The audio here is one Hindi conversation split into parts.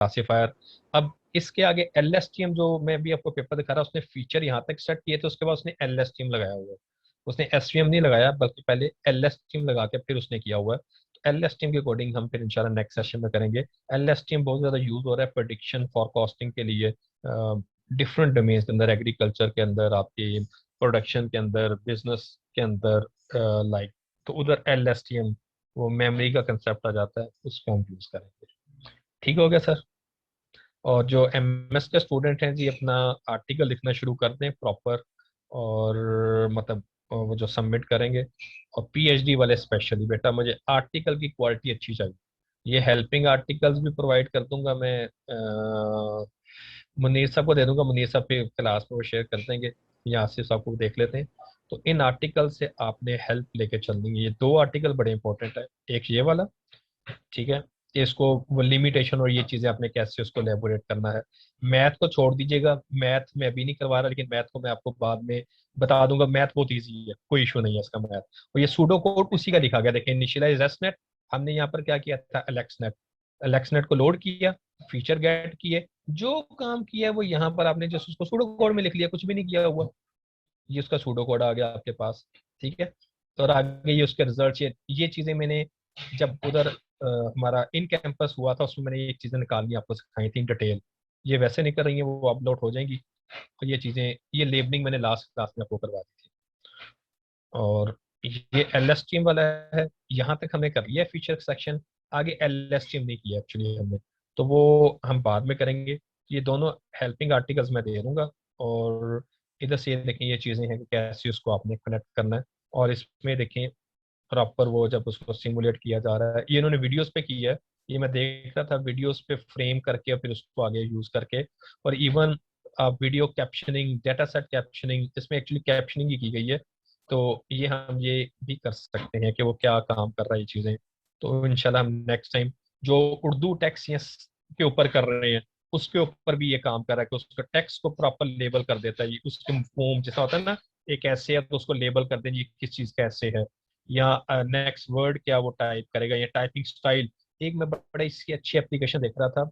क्लासिफायर। अब इसके आगे LSTM जो मैं भी आपको पेपर दिखा रहा, उसने फीचर यहाँ तक सेट किए थे, उसके बाद उसने LSTM लगाया हुआ है। उसने SVM नहीं लगाया, बल्कि पहले LSTM लगा के फिर उसने किया हुआ है। तो LSTM के अकॉर्डिंग हम फिर इंशाल्लाह नेक्स्ट सेशन में करेंगे। LSTM बहुत ज़्यादा यूज हो रहा है प्रोडिक्शन फॉरकास्टिंग के लिए, डिफरेंट डोमेन्स के अंदर, एग्रीकल्चर के अंदर, आपकी प्रोडक्शन के अंदर, बिजनेस के अंदर, लाइक, तो उधर LSTM वो मेमोरी का कंसेप्ट आ जाता है, उसको हम यूज करेंगे। ठीक हो गया सर। और जो MS के स्टूडेंट हैं जी, अपना आर्टिकल लिखना शुरू कर दें प्रॉपर, और मतलब वो जो सबमिट करेंगे। और PhD वाले स्पेशली बेटा, मुझे आर्टिकल की क्वालिटी अच्छी चाहिए। ये हेल्पिंग आर्टिकल्स भी प्रोवाइड कर दूंगा मैं, मुनीर साहब को दे दूंगा, मुनीर साहब फिर क्लास में वो शेयर कर देंगे, या आसिफ साहब को देख लेते हैं। तो इन आर्टिकल से आपने हेल्प लेके चलनी है। ये दो आर्टिकल बड़े इंपॉर्टेंट है, एक ये वाला, ठीक है, कि इसको वो लिमिटेशन और ये चीजें आपने कैसे उसको लेबोरेट करना है। मैथ को छोड़ दीजिएगा, मैथ में अभी नहीं करवा रहा, लेकिन मैथ को मैं आपको बाद में बता दूंगा। मैथ बहुत ईजी है, कोई इशू नहीं है इसका मैथ। और ये सूडो कोड उसी का लिखा गया, देखिए, इनिशियलाइज रेस्टनेट, हमने यहाँ पर क्या किया था, एलेक्सनेट। एलेक्सनेट को लोड किया, फीचर गेट किए, जो काम किया है वो यहाँ पर आपने जस्ट उसको सूडो कोड में लिख लिया, कुछ भी नहीं किया हुआ। ये उसका सूडो कोड आ गया आपके पास, ठीक है। तो और आगे ये उसके रिजल्ट, ये चीजें मैंने जब उधर हमारा इन कैंपस हुआ था, उसमें मैंने ये चीजें निकालनी आपको सिखाई थी इन डिटेल। ये वैसे नहीं कर रही है, वो अपलोड हो जाएंगी। तो ये चीजें, ये लेबलिंग मैंने लास्ट क्लास में आपको करवा दी थी। और ये LSTM वाला है, यहाँ तक हमने कर लिया फीचर सेक्शन। आगे LSTM नहीं किया एक्चुअली हमने, तो वो हम बाद में करेंगे। ये दोनों हेल्पिंग आर्टिकल्स मैं दे दूंगा। और इधर से ये देखें, ये चीज़ें हैं कि कैसे उसको आपने कनेक्ट करना है। और इसमें देखें प्रॉपर वो जब उसको सिमुलेट किया जा रहा है, ये इन्होंने वीडियोस पे किया है। ये मैं देख रहा था वीडियोस पे फ्रेम करके, और फिर उसको आगे यूज करके। और even video captioning, data set captioning, इसमें एक्चुअली कैप्शनिंग ही की गई है। तो ये हम ये भी कर सकते हैं कि वो क्या काम कर रहा है ये चीज़ें। तो इंशाल्लाह हम नेक्स्ट टाइम जो उर्दू टेक्स्ट के ऊपर कर रहे हैं, उसके ऊपर भी ये काम कर रहा है कि उसका टेक्स्ट को प्रॉपर लेबल कर देता है। ये उसके फॉर्म जैसा होता है ना, एक ऐसे है तो उसको लेबल कर दें ये किस चीज़ का ऐसे है, या नेक्स्ट वर्ड क्या वो टाइप करेगा, या टाइपिंग स्टाइल। एक मैं बड़ा इसकी अच्छी एप्लीकेशन देख रहा था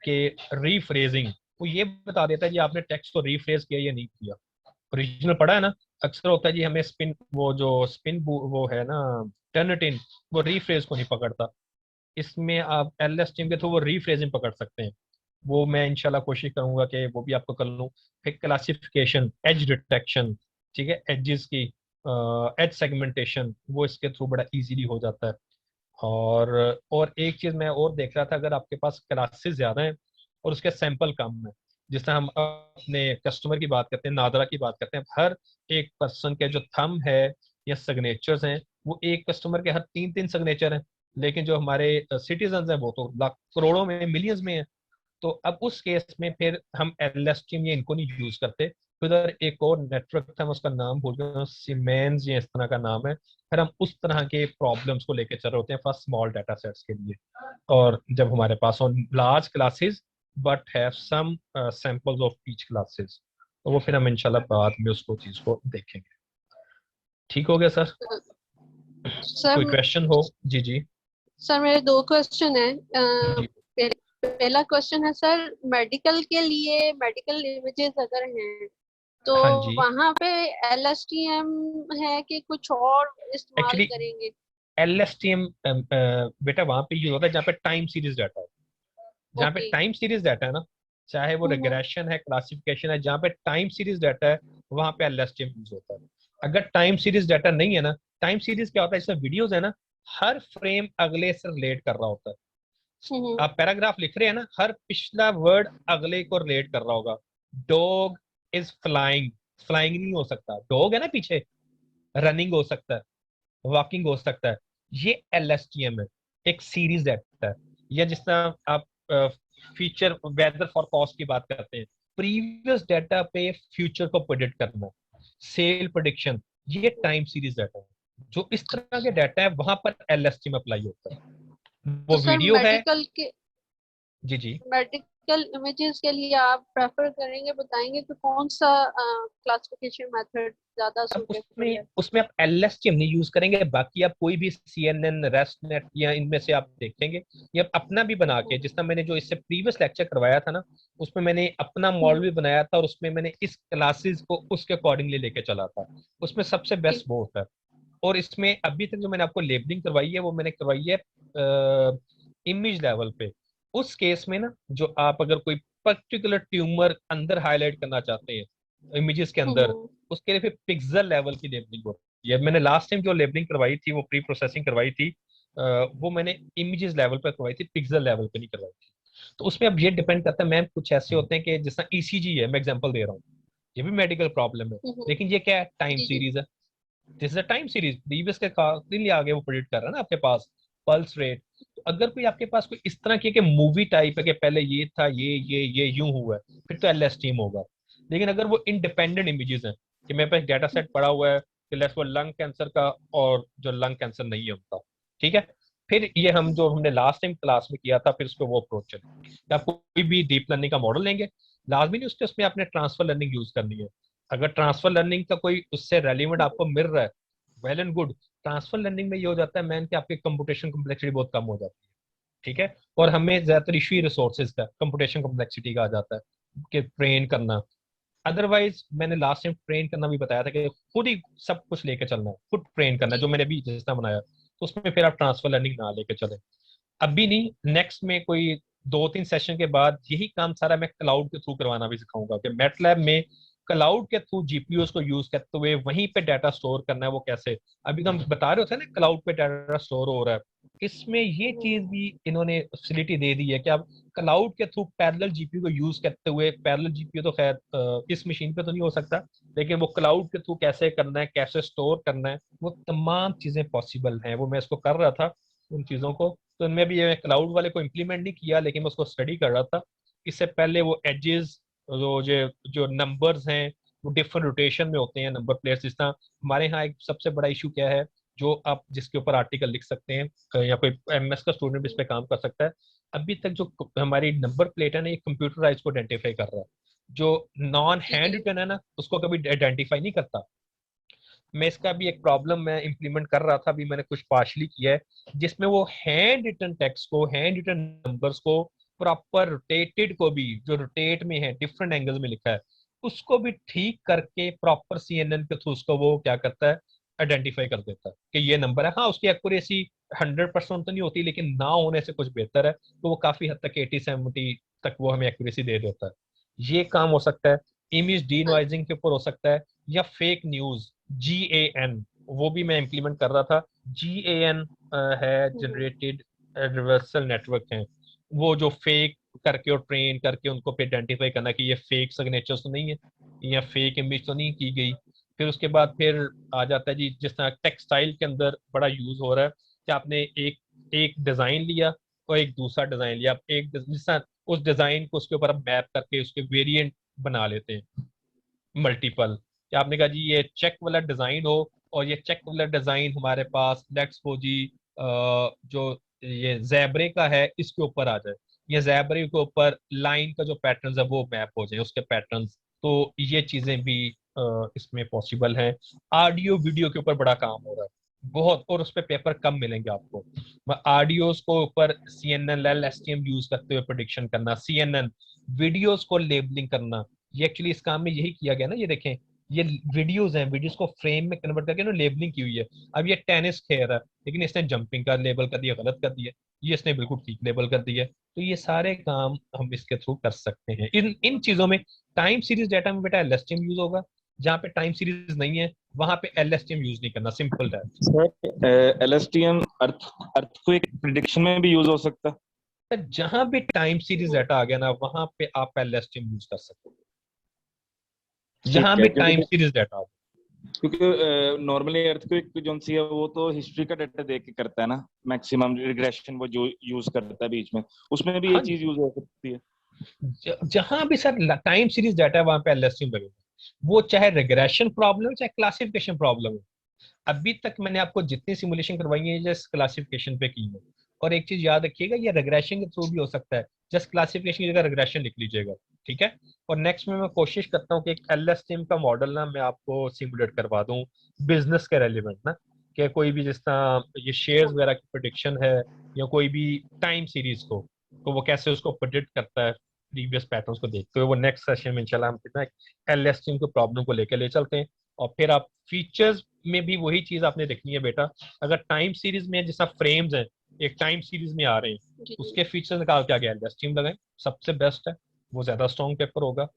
कि रीफ्रेजिंग, वो ये बता देता है जी आपने टेक्स्ट को रीफ्रेज किया या नहीं किया। ओरिजिनल पढ़ा है ना, अक्सर होता है जी हमें स्पिन, वो जो स्पिन वो है ना, टर्निटिन, वो रीफ्रेज को नहीं पकड़ता। इसमें आप LSTM के थ्रू वो रीफ्रेजिंग पकड़ सकते हैं। वो मैं इंशाल्लाह कोशिश करूंगा कि वो भी आपको कर लूँ। फिर क्लासिफिकेशन, एज डिटेक्शन, ठीक है, एजेस की एज सेगमेंटेशन, वो इसके थ्रू बड़ा इजीली हो जाता है। और एक चीज मैं और देख रहा था, अगर आपके पास क्लासेस ज्यादा हैं और उसके सैंपल कम है, जिस तरह हम अपने कस्टमर की बात करते हैं, नादरा की बात करते हैं, हर एक पर्सन के जो थंब है या सिग्नेचर्स हैं, वो एक कस्टमर के हर 3-3 सिग्नेचर हैं। लेकिन जो हमारे सिटीजन हैं वो तो लाख करोड़ों में, मिलियंस में है। तो अब उस केस में फिर हम LSTM ये इनको नहीं यूज करते। फिर उधर एक और नेटवर्क था, मैं उसका नाम भूल गया, सीमेंस या इस तरह का नाम है। फिर हम उस तरह के प्रॉब्लम्स को लेकर चल रहे होते हैं फॉर स्मॉल डाटा सेट्स के लिए। और जब हमारे पास हो large classes but have some samples of each classes, तो वो फिर हम इंशाल्लाह बाद में उसको चीज को देखेंगे। ठीक हो गया सर। कोई सर क्वेश्चन हो? जी जी। सर मेरे दो क्वेश्चन है। जी पहला क्वेश्चन है सर, मेडिकल के लिए मेडिकल इमेजेस अगर हैं तो हाँ जी। वहां पे LSTM है कि कुछ और इस्तेमाल एक्चुअली करेंगे? LSTM बेटा वहां पे यूज होता है जहाँ पे टाइम सीरीज डाटा है। जहाँ पे ओके। टाइम सीरीज डाटा है ना, चाहे वो हम्म। रिग्रेशन है, क्लासिफिकेशन है, जहाँ पे टाइम सीरीज डाटा है, वहां पे LSTM यूज होता है। अगर टाइम सीरीज डाटा नहीं है ना, टाइम सीरीज क्या होता है, इसमें वीडियोस है ना, हर फ्रेम अगले से रिलेट कर रहा होता है। हम्म। आप पैराग्राफ लिख रहे हैं ना, हर पिछला वर्ड अगले को रिलेट कर रहा होगा। डॉग इज फ्लाइंग, फ्लाइंग नहीं हो सकता, डॉग है ना पीछे, रनिंग हो सकता है, वॉकिंग हो सकता है। ये LSTM है, एक सीरीज डाटा है। या जिस तरह आप फ्यूचर वेदर फॉरकास्ट की बात करते हैं, प्रीवियस डाटा पे फ्यूचर को प्रेडिक्ट करना, सेल प्रेडिक्शन, ये टाइम सीरीज डाटा है। जो इस तरह के डाटा है वहां पर LSTM अप्लाई होता है। तो वो सर वीडियो है। मेडिकल के जी जी। मेडिकल इमेजेस के लिए आप प्रेफर करेंगे, बताएंगे कि कौन सा क्लासिफिकेशन मेथड ज्यादा अब सूटेबल उसमें है? उसमें आप एलएसटीएम नहीं यूज करेंगे, बाकी आप कोई भी सीएनएन, रेस्टनेट या इनमें से आप देखेंगे, या अपना भी बना के, जिसना मैंने जो इससे प्रीवियस लेक्चर करवाया था ना, उसमें मैंने अपना मॉडल हम्म, भी बनाया था, और उसमें मैंने इस क्लासेस को उसके अकॉर्डिंगली लेके चला था। उसमें सबसे बेस्ट ठीक। वो होता है। और इसमें अभी तक जो मैंने आपको लेबलिंग करवाई है, वो मैंने करवाई है इमेज लेवल पे। उस केस में ना, जो आप अगर कोई पर्टिकुलर ट्यूमर अंदर हाईलाइट करना चाहते हैं इमेजेस के अंदर, हम्म, उसके लिए फिर पिक्सल लेवल की लेबलिंग होती है। मैंने लास्ट टाइम जो लेबलिंग करवाई थी, वो प्री प्रोसेसिंग करवाई थी, वो मैंने इमेजेस लेवल पर करवाई थी, पिक्सल लेवल पे नहीं करवाई थी। तो उसमें अब ये डिपेंड करता है मैम, कुछ ऐसे होते हैं कि जिस तरह ईसीजी है, मैं एग्जांपल दे रहा हूँ, ये भी मेडिकल प्रॉब्लम है, लेकिन ये क्या है, टाइम जी जी। सीरीज है। This is a time series, previous के काफी आगे वो प्रोडिक्ट कर रहा है ना आपके पास पल्स रेट। तो अगर कोई आपके पास कोई इस तरह की कि मूवी टाइप है कि पहले ये था, ये यूं हुआ है, फिर तो एलएस टीम होगा। लेकिन अगर वो इंडिपेंडेंट इमेजेस हैं, कि मेरे पास डाटा सेट पड़ा हुआ है कि लेट्स वो लंग कैंसर का, और जो लंग कैंसर नहीं है उनका, ठीक है, फिर ये हम जो हमने लास्ट टाइम क्लास में किया था, फिर उस पर वो अप्रोच चलेंगे। आप कोई भी डीप लर्निंग का मॉडल लेंगे, लाजमी नहीं उसके उसमें आपने ट्रांसफर लर्निंग यूज करनी है। अगर ट्रांसफर लर्निंग का कोई उससे रेलिवेंट आपको मिल रहा है, well and good. Transfer learning में ये हो जाता है मैन कि आपकी कंप्यूटेशन कम्प्लेक्सिटी बहुत कम हो जाती है, ठीक है। और हमें ज्यादातर इशू ही रिसोर्सेज का, कंप्यूटेशन कम्प्लेक्सिटी का आ जाता है कि ट्रेन करना। अदरवाइज मैंने लास्ट टाइम ट्रेन करना भी बताया था कि खुद ही सब कुछ लेके चलना है, खुद ट्रेन करना है, जी जो जी। मैंने अभी जिस तरह बनाया, तो उसमें फिर आप ट्रांसफर लर्निंग ना लेके चले। अभी नहीं, नेक्स्ट में कोई 2-3 सेशन के बाद यही काम सारा मैं क्लाउड के थ्रू करवाना भी सिखाऊंगा, कि मैटलैब में क्लाउड के थ्रू जीपीयूस को यूज करते हुए वहीं पे डाटा स्टोर करना है, वो कैसे। अभी तो हम बता रहे थे ना क्लाउड पे डाटा स्टोर हो रहा है, इसमें ये चीज हम्म, भी इन्होंने फैसिलिटी दे दी है कि आप क्लाउड के थ्रू पैरेलल जीपीयू को यूज करते हुए, पैरेलल जीपीयू तो खैर इस मशीन पे तो नहीं हो सकता, लेकिन वो क्लाउड के थ्रू कैसे करना है, कैसे स्टोर करना है, वो तमाम चीजें पॉसिबल हैं। वो मैं इसको कर रहा था उन चीजों को। तो इनमें भी ये क्लाउड वाले को इम्प्लीमेंट नहीं किया, लेकिन मैं उसको स्टडी कर रहा था। इससे पहले वो एजेस, जो जो जो नंबर्स हैं, वो डिफरेंट रोटेशन में होते हैं नंबर प्लेयर्स। जिस तरह हमारे यहाँ एक सबसे बड़ा इशू क्या है, जो आप जिसके ऊपर आर्टिकल लिख सकते हैं, या कोई एमएस का स्टूडेंट भी इस पे काम कर सकता है। अभी तक जो हमारी नंबर प्लेट है ना, ये कंप्यूटराइज को आइडेंटिफाई कर रहा है। जो नॉन जी हैंड जी। रिटन है ना, उसको कभी आइडेंटिफाई नहीं करता। मैं इसका भी एक प्रॉब्लम मैं इंप्लीमेंट कर रहा था, अभी मैंने कुछ पार्शली किया है, जिसमें वो हैंड रिटन टेक्स्ट को, हैंड रिटन नंबर्स को, प्रॉपर रोटेटेड को भी, जो रोटेट में है, डिफरेंट एंगल्स में लिखा है, उसको भी ठीक करके प्रॉपर सीएनएन के थ्रू उसको वो क्या करता है, आइडेंटिफाई कर देता है कि ये नंबर है। हाँ, उसकी एक्यूरेसी 100% तो नहीं होती, लेकिन ना होने से कुछ बेहतर है, तो वो काफी हद तक 80-70 तक वो हमें एक्यूरेसी दे देता है। ये काम हो सकता है। इमेज डी हाँ। नॉइजिंग के ऊपर हो सकता है, या फेक न्यूज, GAN, वो भी मैं इम्प्लीमेंट कर रहा था। GAN है हम्म, जनरेटेड रिवर्सल नेटवर्क है, वो जो फेक करके और ट्रेन करके उनको पे आइडेंटिफाई करना कि ये फेक सिग्नेचर्स तो नहीं है, या फेक इमेज तो नहीं की गई। फिर उसके बाद फिर आ जाता है जी, जिस तरह टेक्सटाइल के अंदर बड़ा यूज हो रहा है, कि आपने एक एक डिजाइन लिया और एक दूसरा डिजाइन लिया, आप एक जिस तरह उस डिजाइन को उसके ऊपर आप मैप करके उसके वेरिएंट बना लेते हैं मल्टीपल। कि आपने कहा जी ये चेक वाला डिजाइन हो, और ये चेक वाला डिजाइन हमारे पास लेट्स सपोज जी जो ये जैबरे का है इसके ऊपर आ जाए, ये जैबरे के ऊपर लाइन का जो पैटर्न है वो मैप हो जाए उसके पैटर्न्स। तो ये चीजें भी इसमें पॉसिबल हैं। ऑडियो वीडियो के ऊपर बड़ा काम हो रहा है बहुत, और उस पर पेपर कम मिलेंगे आपको। ऑडियोज को ऊपर CNN LSTM यूज करते हुए प्रोडिक्शन करना, CNN वीडियोस को लेबलिंग करना, ये एक्चुअली इस काम में यही किया गया ना। ये देखें, ये वीडियोस हैं, वीडियोस को फ्रेम में कन्वर्ट करके ना लेबलिंग की हुई है। अब ये टेनिस खेल रहा है, लेकिन इसने जंपिंग का लेबल कर दिया, गलत कर दिया। ये इसने बिल्कुल ठीक लेबल कर दिया। तो ये सारे काम हम इसके थ्रू कर सकते हैं। इन इन चीजों में टाइम सीरीज डाटा में बेटा LSTM यूज होगा, जहाँ पे टाइम सीरीज नहीं है वहां पे LSTM यूज नहीं करना, सिंपल है। सर LSTM अर्थक्वेक प्रिडिक्शन में भी यूज हो सकता है? जहां भी टाइम सीरीज डाटा आ गया ना, वहां पे आप LSTM यूज कर सकते हैं, जहां ठीक है, भी टाइम क्योंकि सीरीज डाटा आ गया। क्योंकि नॉर्मली अर्थक्वेक जो सी है वो तो हिस्ट्री का डाटा देख के करता है ना, मैक्सिमम रिग्रेशन वो जो यूज करता है बीच में, उसमें भी ये हाँ, चीज यूज हो सकती है। जहां भी सर टाइम सीरीज डाटा है वहां पे LSTM लगेगा, वो चाहे रिग्रेशन प्रॉब्लम चाहे क्लासिफिकेशन प्रॉब्लम हो। अभी तक मैंने आपको जितनी सिमुलेशन करवाई है जस्ट क्लासिफिकेशन पे की है। और एक चीज याद रखिएगा, ये रिग्रेशन के थ्रू भी हो सकता है, जस्ट क्लासिफिकेशन की जगह रिग्रेशन लिख लीजिएगा, ठीक है। और नेक्स्ट में मैं कोशिश करता हूँ कि एक एलएसटीएम का मॉडल ना मैं आपको सिमुलेट करवा दूँ बिजनेस के रेलिवेंट ना, कि कोई भी जिस तरह ये शेयर्स वगैरह की प्रोडिक्शन है या कोई भी टाइम सीरीज को, तो वो कैसे उसको प्रोडिक्ट करता है प्रीवियस पैटर्न्स को देखते हुए। वो नेक्स्ट सेशन में इंशाल्लाह हम कितना एलएसटीएम को प्रॉब्लम को लेकर ले चलते हैं। और फिर आप फीचर्स में भी वही चीज आपने देखनी है बेटा, अगर टाइम सीरीज में जैसा फ्रेम्स हैं एक टाइम सीरीज में आ रहे हैं, जी उसके फीचर निकाल के आगे एलएसटीएम लगाएं, सबसे बेस्ट है, वो ज्यादा स्ट्रॉन्ग पेपर होगा।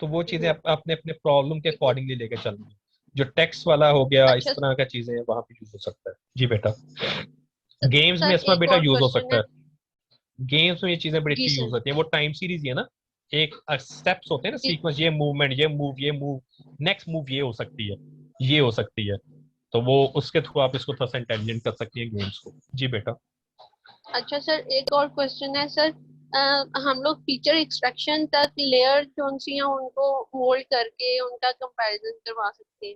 तो वो चीजें अपने अपने प्रॉब्लम के ठीक है। अकॉर्डिंगली लेके चलनी है। जो टेक्स्ट वाला हो गया इस अच्छा तरह का चीजें हैं वहां पे यूज हो सकता है जी बेटा। गेम्स में सर, इसमें एक बेटा और यूज हो क्वेश्चन सकता है। है, गेम्स में ये चीजें बड़ी जी अच्छी यूज सर। होती है। वो टाइम सीरीज ही है ना, एक स्टेप्स होते हैं ना, जी सीक्वेंस, ये मूवमेंट, ये मूव, ये मूव, नेक्स्ट मूव ये हो सकती है, ये हो सकती है। तो वो उसके थ्रू आप इसको थोड़ा सा इंटेलिजेंट कर सकती है गेम्स को जी बेटा। अच्छा सर, एक और क्वेश्चन है सर। हम लोग फीचर एक्सट्रैक्शन तक लेयर जो सी हैं उनको होल्ड करके उनका कंपैरिजन करवा सकते हैं,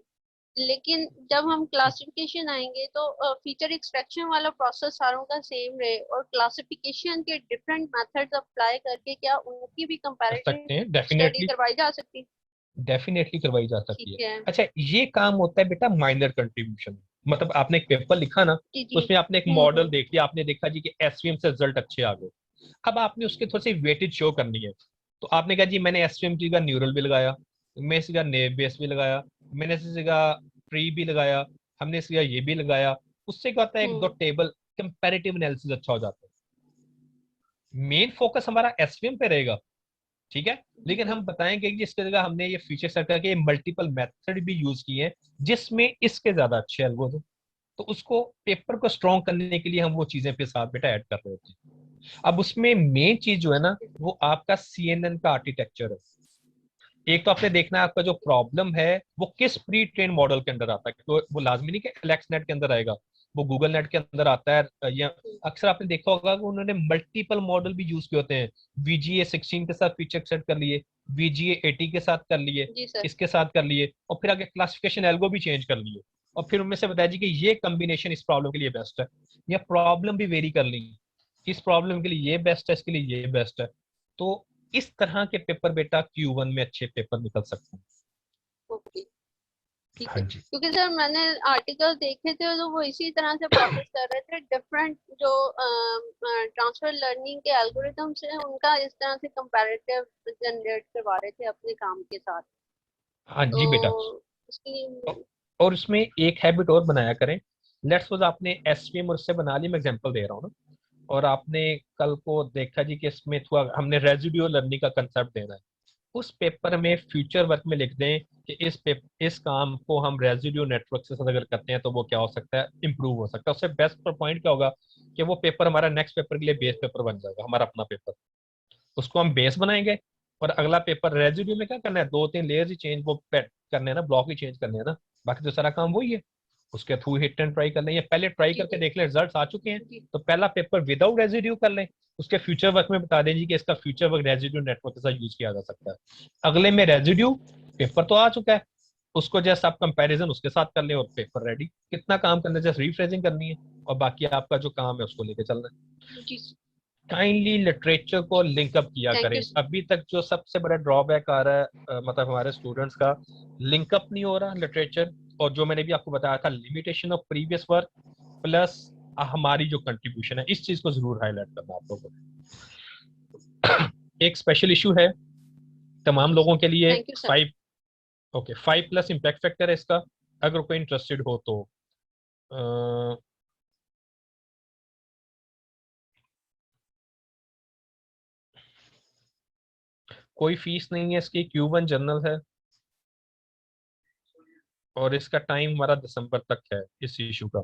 लेकिन जब हम क्लासिफिकेशन आएंगे तो फीचर एक्सट्रैक्शन वाला प्रोसेस सारों का सेम रहे और क्लासिफिकेशन के डिफरेंट मेथड्स अप्लाई करके क्या उनकी भी कर कंपैरेटिव सकते हैं स्टडी डेफिनेटली, करवाई जा सकती है? डेफिनेटली करवाई जा सकती ठीक है। है। अच्छा ये काम होता है बेटा माइनर कंट्रीब्यूशन, मतलब आपने एक पेपर लिखा ना, जी तो जी। उसमें आपने एक मॉडल हम्म। देख लिया, आपने देखा जी कि एसवीएम से रिजल्ट अच्छे आ गए। अब आपने उसके थोड़ी सी वेटेज शो करनी है, तो आपने कहा जी मैंने एसवीएम की जगह न्यूरल भी लगाया, मैं इस जगह नेव बेस भी लगाया, मैंने इस जगह ट्री भी लगाया, हमने इस जगह ये भी लगाया। उससे क्या होता है एक दो हम्म। टेबल कंपैरेटिव एनालिसिस अच्छा हो जाता है। मेन फोकस हमारा एसवीएम पे रहेगा, ठीक है। जी लेकिन जी। हम बताएंगे कि इसके जगह हमने ये फीचर सेट करके मल्टीपल मेथड भी यूज किए हैं जिसमें इसके ज्यादा अच्छे एल्गोरिथम, तो उसको पेपर को स्ट्रॉन्ग करने के लिए हम वो चीजें पे साथ बेटा ऐड कर रहे होते हैं। अब उसमें मेन चीज जो है ना वो आपका सीएनएन का आर्किटेक्चर है। एक तो आपने देखना है आपका जो प्रॉब्लम है वो किस प्री ट्रेन मॉडल के अंदर आता है, तो वो लाजमी नहीं कि एलेक्स नेट के अंदर आएगा, वो गूगल नेट के अंदर आता है। या अक्सर आपने देखा होगा कि उन्होंने मल्टीपल मॉडल भी यूज किए होते हैं, VGA16 के साथ फीचर सेट कर लिए, VGA80 के साथ कर लिए, जी सर। इसके साथ कर लिए, और फिर आगे क्लासिफिकेशन एल्गो भी चेंज कर लिए, और फिर उनमें से बताया जी कि ये कॉम्बिनेशन इस प्रॉब्लम के लिए बेस्ट है, या प्रॉब्लम भी वेरी कर ली, इस प्रॉब्लम के लिए ये बेस्ट है, इसके लिए ये बेस्ट है। तो इस तरह के पेपर बेटा Q1 में अच्छे पेपर निकल सकते हैं। ओके। ठीक हाँ है, जी। क्योंकि सर मैंने आर्टिकल देखे थे तो वो इसी तरह से प्रोसेस कर रहे थे, डिफरेंट जो ट्रांसफर लर्निंग के एल्गोरिथम्स हैं उनका इस तरह से कंपैरेटिव जनरेट करवा रहे थे अपने काम के साथ। हाँ तो जी बेटा। उसके लिए। और उसमें एक हैबिट और बनाया करें, लेट्स सपोज आपने एसवीएम और उससे बना ली, मैं एग्जांपल दे रहा हूँ ना, और आपने कल को देखा जी कि इसमें थोड़ा हमने रेजिड्यूअल लर्निंग का कंसेप्ट देना है, उस पेपर में फ्यूचर वर्क में लिख दें कि इस काम को हम रेजिड्यू नेटवर्क से अगर करते हैं तो वो क्या हो सकता है, इंप्रूव हो सकता है। उससे बेस्ट पॉइंट क्या होगा कि वो पेपर हमारा नेक्स्ट पेपर के लिए बेस पेपर बन जाएगा, हमारा अपना पेपर, उसको हम बेस बनाएंगे। और अगला पेपर रेजिड्यू में क्या करना है, दो तीन लेयर्स ही चेंज वो करने हैं ना, ब्लॉक ही चेंज करने हैं ना, बाकी तो सारा काम वही है। उसके थ्रू हिट एंड ट्राई कर लें, या पहले ट्राई जी करके जी देख लें रिजल्ट आ चुके हैं, जी। तो पहला पेपर विदाउट रेजिड्यू कर लें, उसके फ्यूचर वर्क में बता दें जी कि इसका फ्यूचर वर्क रेजिड्यू नेटवर्क के साथ यूज किया जा सकता है। अगले में रेजिड्यू पेपर तो आ चुका है, उसको जस्ट आप कंपैरिजन उसके साथ कर लें और पेपर रेडी। कितना काम करना है, जस्ट रिफ्रेजिंग करनी है, और बाकी आपका जो काम है उसको लेके चलना है। जी। काइंडली लिटरेचर को लिंकअप किया थैंक करें। यू। अभी तक जो सबसे बड़ा ड्रॉबैक आ रहा है मतलब हमारे स्टूडेंट्स का लिंकअप नहीं हो रहा लिटरेचर, और जो मैंने भी आपको बताया था limitation of previous work plus हमारी जो कंट्रीब्यूशन है, इस चीज को जरूर हाईलाइट करना आप लोगों को। एक स्पेशल इशू है तमाम जी लोगों के लिए, thank you sir. 5, okay 5+ impact factor है इसका, अगर कोई इंटरेस्टेड हो तो अ, कोई फीस नहीं है इसकी, Q1 जर्नल है, और इसका टाइम हमारा दिसंबर तक है इस इशू का।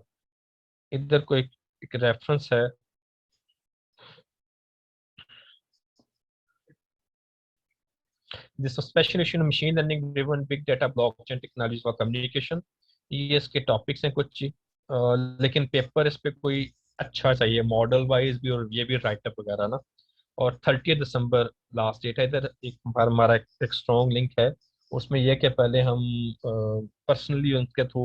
इधर कोई एक रेफरेंस है, this special issue machine learning driven big data blockchain technology for communication, ये इसके टॉपिक्स हैं कुछ ही। लेकिन पेपर इस पे कोई अच्छा चाहिए मॉडल वाइज भी, और ये भी राइटअप वगैरह ना। और 30 दिसंबर लास्ट डेट है। इधर एक बार हमारा एक स्ट्रॉन्ग लिंक है, उसमें यह कि पहले हम पर्सनली उनके थ्रू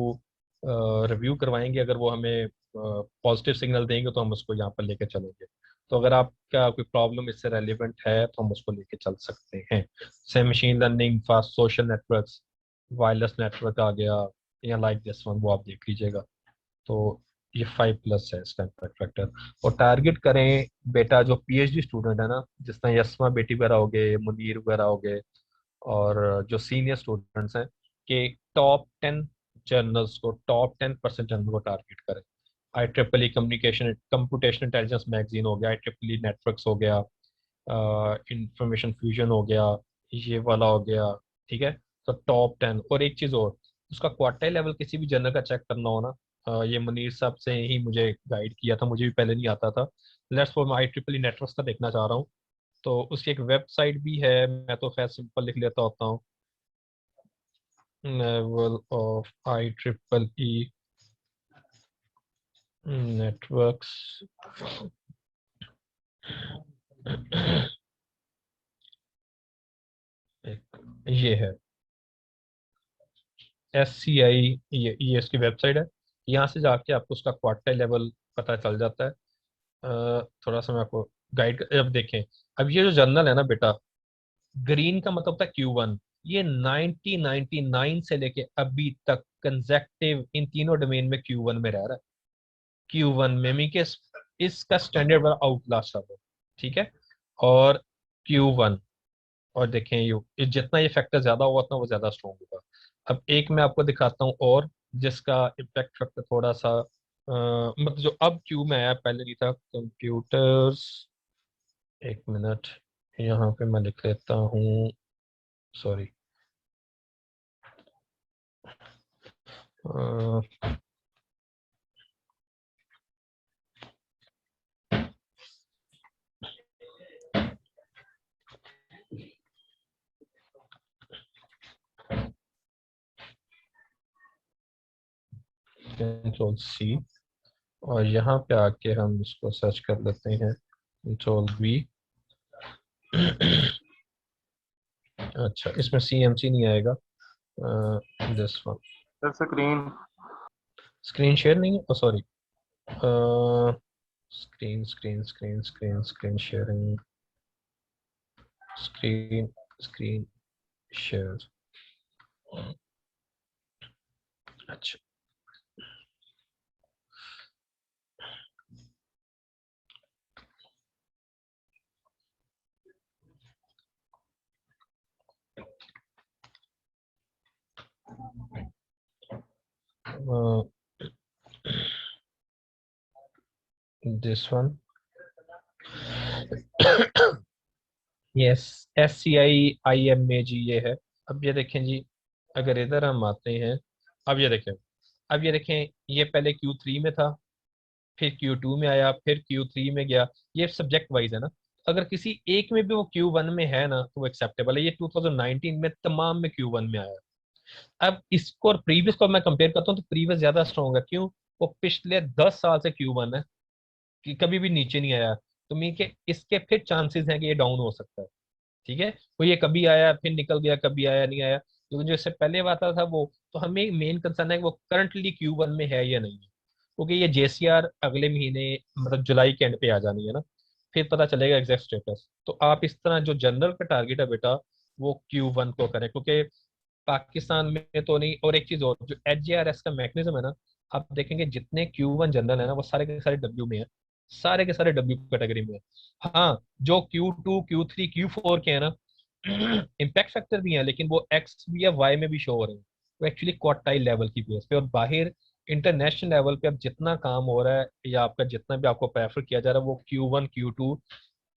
रिव्यू करवाएंगे, अगर वो हमें पॉजिटिव सिग्नल देंगे तो हम उसको यहाँ पर लेके चलेंगे। तो अगर आपका कोई प्रॉब्लम इससे रेलिवेंट है तो हम उसको लेके चल सकते हैं। से machine learning, fast social networks, wireless network आ गया, या लाइक दिस वन, वो आप देख लीजिएगा। तो ये 5+ है इसका इम्पैक्ट फैक्टर। और टारगेट करें बेटा जो पीएचडी स्टूडेंट है ना, जिस तरह यस्मा बेटी वगैरह हो गए, मुनीर वगैरह हो गए, और जो सीनियर स्टूडेंट्स हैं, कि टॉप 10 जर्नल्स को, टॉप 10% जर्नल को टारगेट करें। I triple E communication computation intelligence magazine हो गया, आई ट्रिपल ई नेटवर्क्स हो गया, इंफॉर्मेशन फ्यूजन हो गया, ये वाला हो गया। ठीक है, तो टॉप 10। और एक चीज़ और, उसका क्वार्टाइल लेवल किसी भी जर्नल का चेक करना हो ना, ये मुनीर साहब से ही मुझे गाइड किया था, मुझे भी पहले नहीं आता था। लेट्स फॉर मैं आई ट्रिपल ई नेटवर्क्स का देखना चाह रहा हूँ, तो उसकी एक वेबसाइट भी है, मैं तो खैर सिंपल लिख लेता होता हूँ, level of I triple E networks. ये है SCI, ये इसकी वेबसाइट है। यहाँ से जाके आपको उसका क्वार्टाइल लेवल पता चल जाता है। थोड़ा सा मैं आपको गाइड, अब देखें, अब ये जो जर्नल है ना बेटा, ग्रीन का मतलब था Q1, ये 1999 से लेके अभी तक कंजेक्टिव इन तीनों डोमेन में Q1 में रह रहा है। Q1 में मीन के इसका स्टैंडर्ड बड़ा आउटलास्ट है। ठीक है, और Q1, और देखें ये जितना ये फैक्टर ज्यादा होगा उतना वो ज्यादा स्ट्रॉन्ग होगा। अब एक मैं आपको दिखाता हूँ और, जिसका इम्पैक्ट फैक्टर थोड़ा सा मतलब जो अब क्यू में आया, पहले नहीं था। कंप्यूटर्स, एक मिनट, यहाँ पे मैं लिख लेता हूँ, सॉरी, Ctrl+C, और यहाँ पे आके हम इसको सर्च कर लेते हैं, Ctrl+V। अच्छा, इसमें CMC नहीं आएगा, this one. Sir screen screen share नहीं है, sorry, screen screen screen screen screen sharing, screen screen share. अच्छा, this one, yes, SCI IMAG ये है। अब ये देखें जी, अगर इधर हम आते हैं, अब ये देखें, अब ये देखें, ये पहले Q3 में था, फिर Q2 में आया, फिर Q3 में गया। ये सब्जेक्ट वाइज है ना, अगर किसी एक में भी वो Q1 में है ना तो वो एक्सेप्टेबल है। ये 2019 में तमाम में Q1 में आया। अब इसको और प्रीवियस को मैं कंपेयर करता हूँ तो प्रीवियस ज्यादा स्ट्रॉन्ग है। क्यों? वो पिछले 10 साल से Q1 है, कि कभी भी नीचे नहीं आया। तो मीन के इसके फिर चांसेस हैं कि ये डाउन हो सकता है। ठीक है, तो ये कभी आया फिर निकल गया, कभी आया नहीं आया। लेकिन जो इससे पहले आता था वो, तो हमें मेन कंसर्न है कि वो करंटली Q1 में है या नहीं है। क्योंकि ये JCR अगले महीने, मतलब जुलाई के एंड पे आ जानी है ना, फिर पता चलेगा एग्जैक्ट स्टेटस। तो आप इस तरह जो जनरल का टारगेट है बेटा, वो Q1 को करें, क्योंकि पाकिस्तान में तो नहीं। और एक चीज और, जो HJRS का मैकेनिज्म है ना, आप देखेंगे जितने Q1 जनरल है ना, वो सारे के सारे W में है, सारे के सारे W कैटेगरी में है। हाँ, जो Q2 Q3 Q4 के हैं ना, इम्पैक्ट फैक्टर भी है, लेकिन वो X भी या Y में भी शो हो रहे हैं। वो एक्चुअली क्वार्टाइल लेवल की बेस पे, और बाहर इंटरनेशनल लेवल पे अब जितना काम हो रहा है, या आपका जितना भी आपको प्रेफर किया जा रहा है, वो Q1 Q2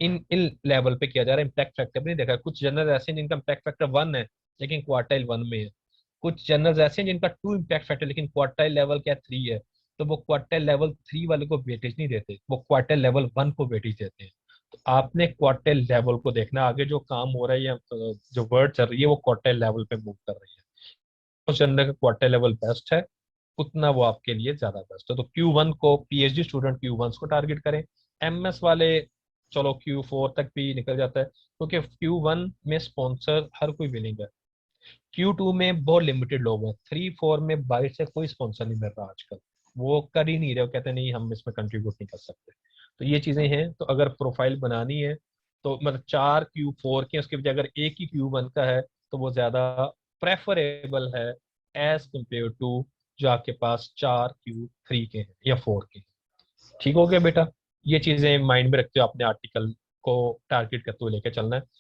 in in level पे किया जा रहा है। इम्पैक्ट फैक्टर नहीं देखा, कुछ जनरल ऐसे हैं जिनका इम्पैक्ट फैक्टर 1 है लेकिन क्वार्टाइल 1 में है। कुछ जनरल ऐसे हैं जिनका 2 इम्पैक्ट फैक्टर लेकिन क्वार्टाइल लेवल क्या 3 है। तो वो क्वार्टाइल लेवल 3 वाले को वेटेज नहीं देते, वो क्वार्टाइल लेवल 1 को वेटेज देते हैं। तो आपने क्वार्टाइल लेवल को देखना, आगे जो काम हो रहा है या जो वर्ड चल रही है वो क्वार्टाइल लेवल पे मूव कर रही है। उस जनरल का क्वार्टाइल लेवल बेस्ट है, उतना वो आपके लिए ज्यादा बेस्ट है। तो Q1 को, PhD स्टूडेंट Q1 को टारगेट करें। MS वाले चलो Q4 तक भी निकल जाता है, क्योंकि Q1 में स्पॉन्सर हर कोई विलिंग है। Q2 में बहुत लिमिटेड लोग हैं, 3 4 में बाहर से कोई स्पॉन्सर नहीं मिल रहा आजकल। वो कर ही नहीं रहे, वो कहते हैं नहीं हम इसमें कंट्रीब्यूट नहीं कर सकते। तो ये चीजें हैं। तो अगर प्रोफाइल बनानी है तो मतलब 4 क्यूब 4 के उसके बजाय अगर एक ही क्यूब 1 का है तो वो ज्यादा प्रेफरेबल है एज कंपेयर टू जो आपके पास 4 क्यूब 3 के हैं या 4 के। ठीक हो गया बेटा? ये चीजें माइंड में रखते हो अपने आर्टिकल को टारगेट करते हुए लेके चलना है।